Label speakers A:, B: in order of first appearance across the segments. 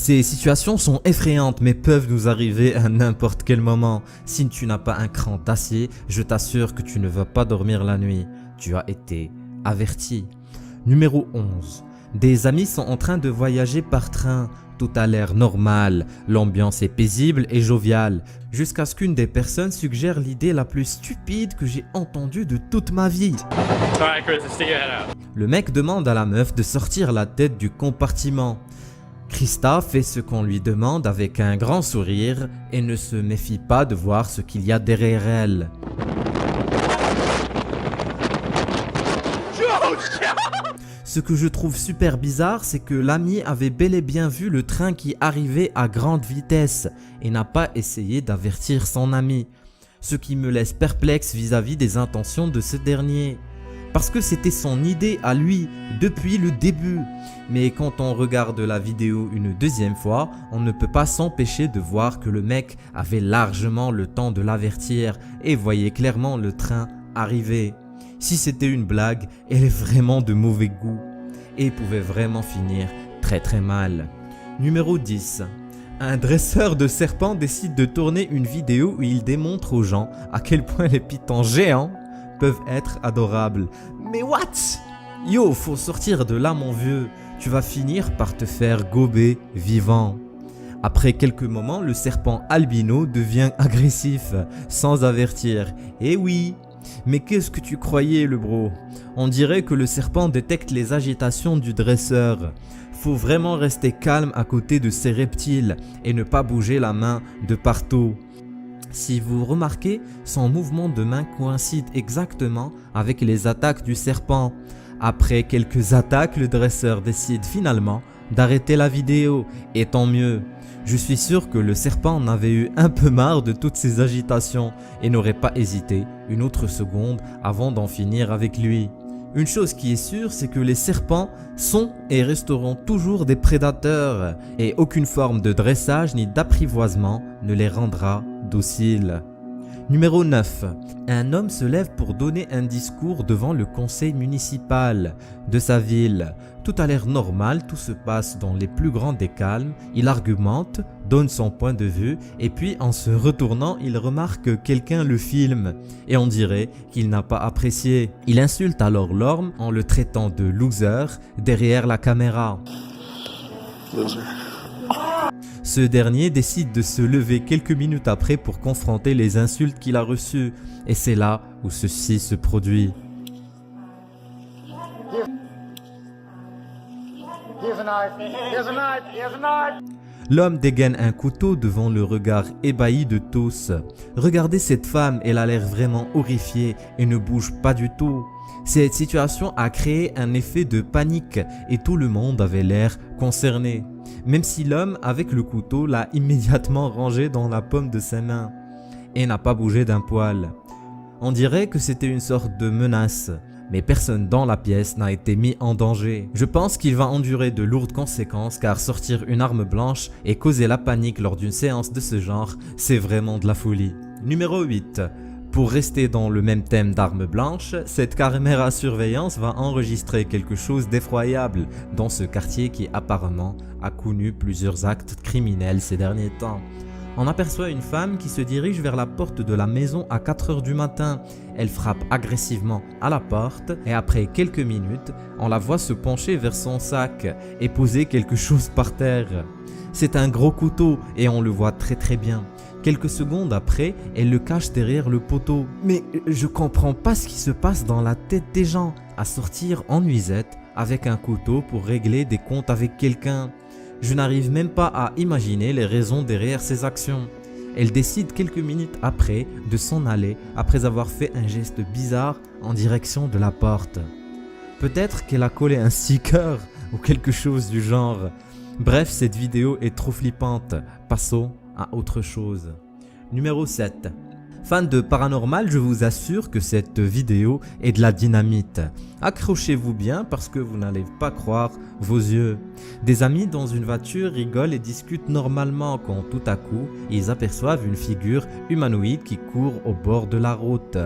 A: Ces situations sont effrayantes mais peuvent nous arriver à n'importe quel moment. Si tu n'as pas un cran d'acier, je t'assure que tu ne vas pas dormir la nuit. Tu as été averti. Numéro 11. Des amis sont en train de voyager par train. Tout a l'air normal, l'ambiance est paisible et joviale, jusqu'à ce qu'une des personnes suggère l'idée la plus stupide que j'ai entendue de toute ma vie. Le mec demande à la meuf de sortir la tête du compartiment. Krista fait ce qu'on lui demande avec un grand sourire et ne se méfie pas de voir ce qu'il y a derrière elle. Ce que je trouve super bizarre, c'est que l'ami avait bel et bien vu le train qui arrivait à grande vitesse et n'a pas essayé d'avertir son ami. Ce qui me laisse perplexe vis-à-vis des intentions de ce dernier. Parce que c'était son idée à lui depuis le début. Mais quand on regarde la vidéo une deuxième fois, on ne peut pas s'empêcher de voir que le mec avait largement le temps de l'avertir et voyait clairement le train arriver. Si c'était une blague, elle est vraiment de mauvais goût et pouvait vraiment finir très mal. Numéro 10. Un dresseur de serpents décide de tourner une vidéo où il démontre aux gens à quel point les pitons géants peuvent être adorables. Mais what? Yo, faut sortir de là mon vieux, tu vas finir par te faire gober vivant. Après quelques moments, le serpent albino devient agressif, sans avertir. Et oui! Mais qu'est-ce que tu croyais le bro? On dirait que le serpent détecte les agitations du dresseur. Faut vraiment rester calme à côté de ces reptiles et ne pas bouger la main de partout. Si vous remarquez, son mouvement de main coïncide exactement avec les attaques du serpent. Après quelques attaques, le dresseur décide finalement d'arrêter la vidéo, et tant mieux. Je suis sûr que le serpent en avait eu un peu marre de toutes ces agitations et n'aurait pas hésité une autre seconde avant d'en finir avec lui. Une chose qui est sûre, c'est que les serpents sont et resteront toujours des prédateurs et aucune forme de dressage ni d'apprivoisement ne les rendra dociles. Numéro 9. Un homme se lève pour donner un discours devant le conseil municipal de sa ville. Tout a l'air normal, tout se passe dans les plus grands des calmes. Il argumente, donne son point de vue et puis en se retournant, il remarque que quelqu'un le filme et on dirait qu'il n'a pas apprécié. Il insulte alors l'homme en le traitant de loser derrière la caméra. Loser. Ce dernier décide de se lever quelques minutes après pour confronter les insultes qu'il a reçues. Et c'est là où ceci se produit. L'homme dégaine un couteau devant le regard ébahi de tous. Regardez cette femme, elle a l'air vraiment horrifiée et ne bouge pas du tout. Cette situation a créé un effet de panique et tout le monde avait l'air concerné. Même si l'homme avec le couteau l'a immédiatement rangé dans la paume de sa main et n'a pas bougé d'un poil. On dirait que c'était une sorte de menace, mais personne dans la pièce n'a été mis en danger. Je pense qu'il va endurer de lourdes conséquences car sortir une arme blanche et causer la panique lors d'une séance de ce genre, c'est vraiment de la folie. Numéro 8. Pour rester dans le même thème d'armes blanches, cette caméra surveillance va enregistrer quelque chose d'effroyable dans ce quartier qui apparemment a connu plusieurs actes criminels ces derniers temps. On aperçoit une femme qui se dirige vers la porte de la maison à 4 h du matin. Elle frappe agressivement à la porte et après quelques minutes, on la voit se pencher vers son sac et poser quelque chose par terre. C'est un gros couteau et on le voit très bien. Quelques secondes après, elle le cache derrière le poteau. Mais je comprends pas ce qui se passe dans la tête des gens à sortir en nuisette avec un couteau pour régler des comptes avec quelqu'un. Je n'arrive même pas à imaginer les raisons derrière ces actions. Elle décide quelques minutes après de s'en aller après avoir fait un geste bizarre en direction de la porte. Peut-être qu'elle a collé un sticker ou quelque chose du genre. Bref, cette vidéo est trop flippante. Passons à autre chose. Numéro 7. Fans de paranormal, je vous assure que cette vidéo est de la dynamite. Accrochez-vous bien parce que vous n'allez pas croire vos yeux. Des amis dans une voiture rigolent et discutent normalement quand tout à coup, ils aperçoivent une figure humanoïde qui court au bord de la route.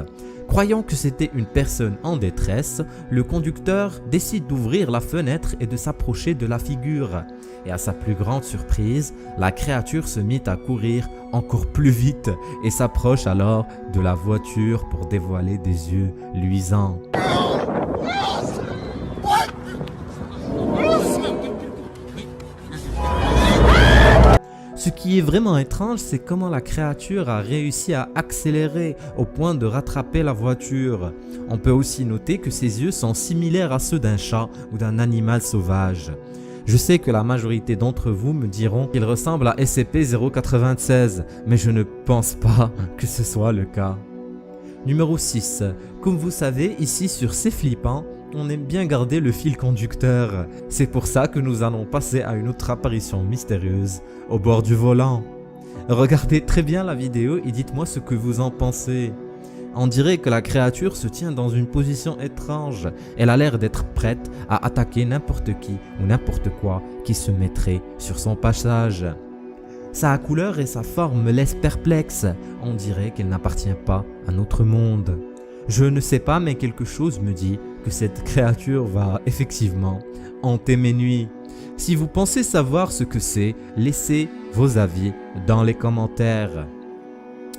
A: Croyant que c'était une personne en détresse, le conducteur décide d'ouvrir la fenêtre et de s'approcher de la figure. Et à sa plus grande surprise, la créature se mit à courir encore plus vite et s'approche alors de la voiture pour dévoiler des yeux luisants. Ce qui est vraiment étrange, c'est comment la créature a réussi à accélérer au point de rattraper la voiture. On peut aussi noter que ses yeux sont similaires à ceux d'un chat ou d'un animal sauvage. Je sais que la majorité d'entre vous me diront qu'il ressemble à SCP-096, mais je ne pense pas que ce soit le cas. Numéro 6. Comme vous savez, ici sur C'est Flippant, on aime bien garder le fil conducteur. C'est pour ça que nous allons passer à une autre apparition mystérieuse au bord du volant. Regardez très bien la vidéo et dites-moi ce que vous en pensez. On dirait que la créature se tient dans une position étrange. Elle a l'air d'être prête à attaquer n'importe qui ou n'importe quoi qui se mettrait sur son passage. Sa couleur et sa forme me laissent perplexe. On dirait qu'elle n'appartient pas à notre monde. Je ne sais pas, mais quelque chose me dit que cette créature va effectivement hanter mes nuits. Si vous pensez savoir ce que c'est, laissez vos avis dans les commentaires.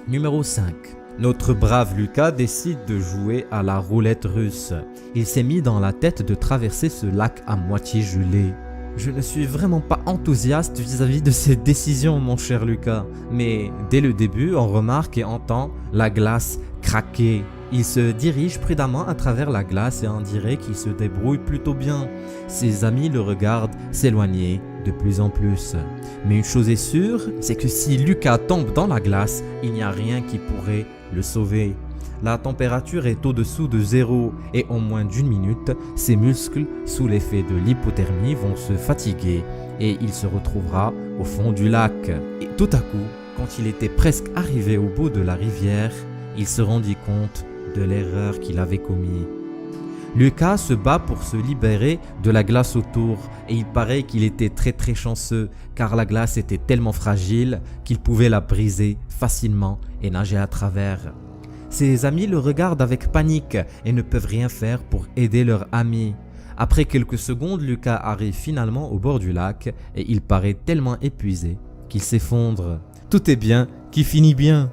A: Numéro 5. Notre brave Lucas décide de jouer à la roulette russe. Il s'est mis dans la tête de traverser ce lac à moitié gelé. Je ne suis vraiment pas enthousiaste vis-à-vis de cette décision, mon cher Lucas. Mais dès le début, on remarque et entend la glace craquer. Il se dirige prudemment à travers la glace et on dirait qu'il se débrouille plutôt bien. Ses amis le regardent s'éloigner de plus en plus. Mais une chose est sûre, c'est que si Lucas tombe dans la glace, il n'y a rien qui pourrait le sauver. La température est au-dessous de 0 et en moins d'une minute, ses muscles, sous l'effet de l'hypothermie, vont se fatiguer et il se retrouvera au fond du lac. Et tout à coup, quand il était presque arrivé au bout de la rivière, il se rendit compte de l'erreur qu'il avait commise. Lucas se bat pour se libérer de la glace autour et il paraît qu'il était très chanceux car la glace était tellement fragile qu'il pouvait la briser facilement et nager à travers. Ses amis le regardent avec panique et ne peuvent rien faire pour aider leur ami. Après quelques secondes, Lucas arrive finalement au bord du lac et il paraît tellement épuisé qu'il s'effondre. Tout est bien qui finit bien.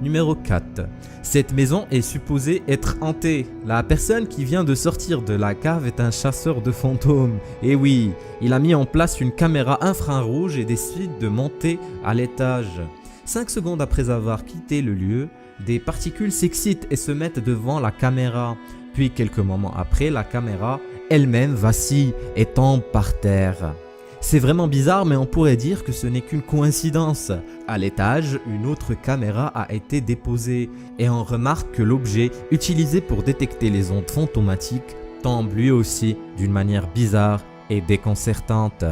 A: Numéro 4. Cette maison est supposée être hantée. La personne qui vient de sortir de la cave est un chasseur de fantômes. Et oui, il a mis en place une caméra infrarouge et décide de monter à l'étage. 5 secondes après avoir quitté le lieu, des particules s'excitent et se mettent devant la caméra. Puis quelques moments après, la caméra elle-même vacille et tombe par terre. C'est vraiment bizarre, mais on pourrait dire que ce n'est qu'une coïncidence. À l'étage, une autre caméra a été déposée et on remarque que l'objet utilisé pour détecter les ondes fantomatiques tombe lui aussi d'une manière bizarre et déconcertante.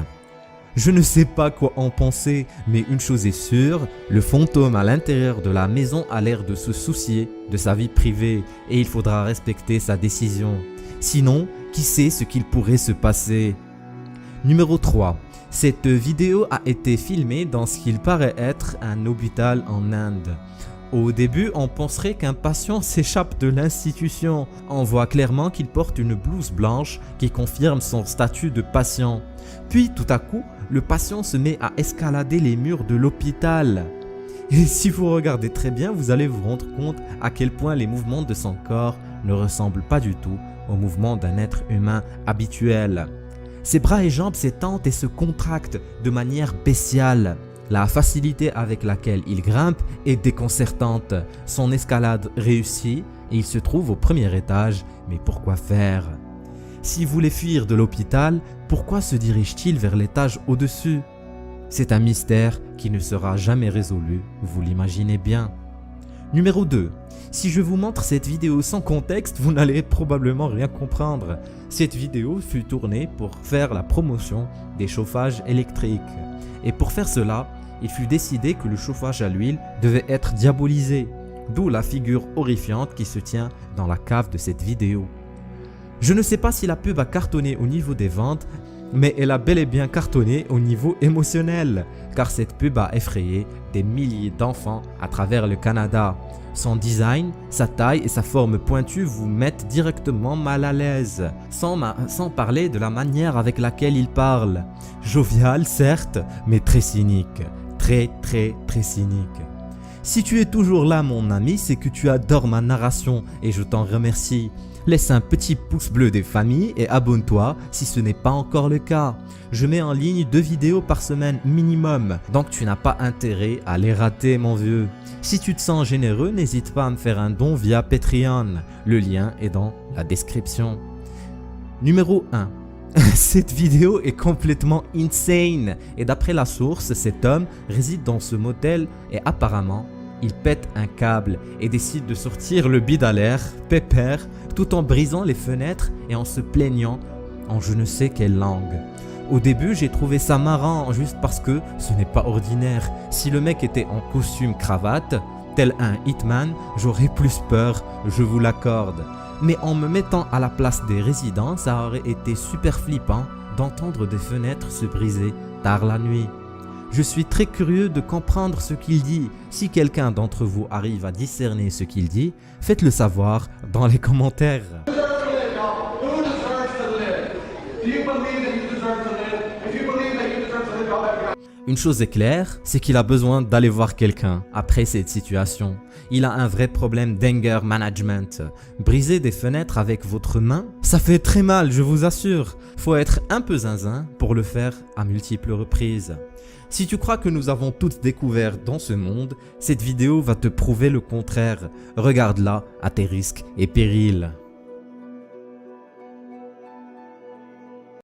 A: Je ne sais pas quoi en penser, mais une chose est sûre, le fantôme à l'intérieur de la maison a l'air de se soucier de sa vie privée et il faudra respecter sa décision. Sinon, qui sait ce qu'il pourrait se passer ? Numéro 3. Cette vidéo a été filmée dans ce qu'il paraît être un hôpital en Inde. Au début, on penserait qu'un patient s'échappe de l'institution. On voit clairement qu'il porte une blouse blanche qui confirme son statut de patient. Puis tout à coup, le patient se met à escalader les murs de l'hôpital. Et si vous regardez très bien, vous allez vous rendre compte à quel point les mouvements de son corps ne ressemblent pas du tout aux mouvements d'un être humain habituel. Ses bras et jambes s'étendent et se contractent de manière bestiale. La facilité avec laquelle il grimpe est déconcertante. Son escalade réussit et il se trouve au premier étage. Mais pourquoi faire ? S'il voulait fuir de l'hôpital, pourquoi se dirige-t-il vers l'étage au-dessus ? C'est un mystère qui ne sera jamais résolu, vous l'imaginez bien. Numéro 2. Si je vous montre cette vidéo sans contexte, vous n'allez probablement rien comprendre. Cette vidéo fut tournée pour faire la promotion des chauffages électriques. Et pour faire cela, il fut décidé que le chauffage à l'huile devait être diabolisé, d'où la figure horrifiante qui se tient dans la cave de cette vidéo. Je ne sais pas si la pub a cartonné au niveau des ventes, Mais elle a bel et bien cartonné au niveau émotionnel, car cette pub a effrayé des milliers d'enfants à travers le Canada. Son design, sa taille et sa forme pointue vous mettent directement mal à l'aise, sans parler de la manière avec laquelle il parle. Jovial certes, mais très cynique. Très cynique. Si tu es toujours là mon ami, c'est que tu adores ma narration et je t'en remercie. Laisse un petit pouce bleu des familles et abonne-toi si ce n'est pas encore le cas. Je mets en ligne 2 vidéos par semaine minimum, donc tu n'as pas intérêt à les rater mon vieux. Si tu te sens généreux, n'hésite pas à me faire un don via Patreon. Le lien est dans la description. Numéro 1. Cette vidéo est complètement insane et d'après la source, cet homme réside dans ce motel et apparemment, il pète un câble et décide de sortir le bide à l'air, pépère, tout en brisant les fenêtres et en se plaignant en je ne sais quelle langue. Au début, j'ai trouvé ça marrant juste parce que ce n'est pas ordinaire. Si le mec était en costume cravate, tel un hitman, j'aurais plus peur, je vous l'accorde. Mais en me mettant à la place des résidents, ça aurait été super flippant d'entendre des fenêtres se briser tard la nuit. Je suis très curieux de comprendre ce qu'il dit. Si quelqu'un d'entre vous arrive à discerner ce qu'il dit, faites-le savoir dans les commentaires. Une chose est claire, c'est qu'il a besoin d'aller voir quelqu'un après cette situation. Il a un vrai problème d'anger management. Briser des fenêtres avec votre main, ça fait très mal, je vous assure. Faut être un peu zinzin pour le faire à multiples reprises. Si tu crois que nous avons toutes découvert dans ce monde, cette vidéo va te prouver le contraire. Regarde-la à tes risques et périls.